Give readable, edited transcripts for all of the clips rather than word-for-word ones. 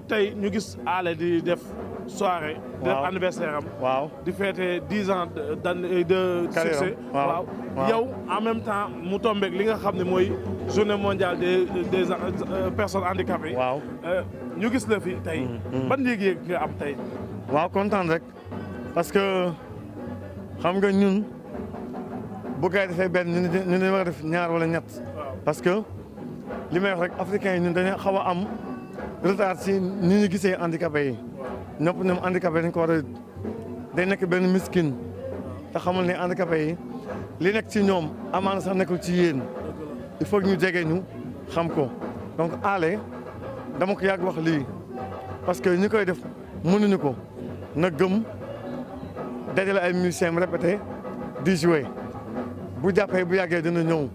tey ñu gis Alé di def soirée. di def anniversaire am. waaw di fêter 10 ans de succès. waaw yow en même temps mu tombeek li nga xam ne mooy journée mondiale des personnes handicapées. waaw ñu gis la fi tey. ban yëg-yëg nga am tey. waaw kontaan rek parce que xam nga ñun bu gars yi defee benn ñu ne war a def ñaar wala ñett. parce que li may wax rek africains yi ñun dañoo xaw a am retard si ni ñu gisee handicapé yi. ñëpp ñoom handicapé dañ ko war a day nekk benn miskin te xamul ne handicapé yi li nekk ci ñoom amaana sax nekkul ci yéen il faut que ñu jege ñu xam ko donc Alé dama ko yàgg wax lii parce que ñi koy def mënuñu ko na gëm dajale ay musiciens répété di jouer bu jàppee bu yàggee dina ñëw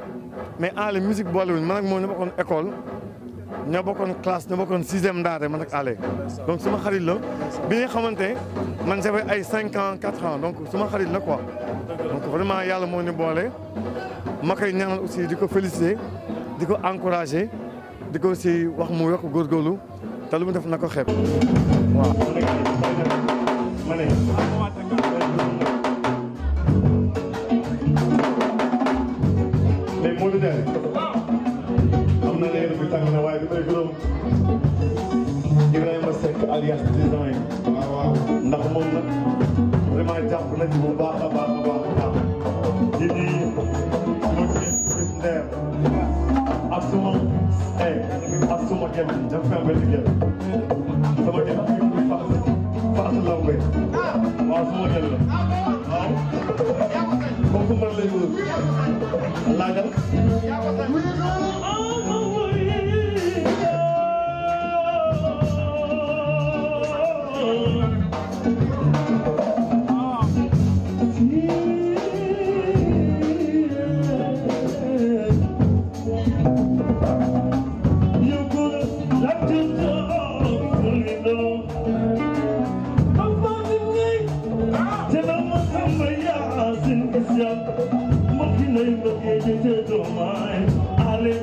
mais Alé musique boolewuñ man ak moom ñoo bokkoon école ñoo bokkoon classe ñoo bokkoon 6e ndaare man ak Alé donc suma xarit la bi nga xamante man j'avais ay 5 ans 4 ans donc suma xarit la quoi donc vraiment yàlla moo ñu boole ma koy ñaanal aussi di ko féliciter di ko encourager di ko aussi wax mu yokk góorgóorlu te lu mu def na ko xeeb waaw. mais Modou Ndiaye am na leer bi tàng na waaye bi may gërëm Ibrahima Seck alias design waaw ndax moom nag vraiment jàpp nañu bu baax a baax a baax a baax di di suma gis ndeer ak suma ak suma gel daf fi am benn gel sama gel ak yu muy fax lawbe waaw suma gel la waaw kooku man lay wër laajal Alé,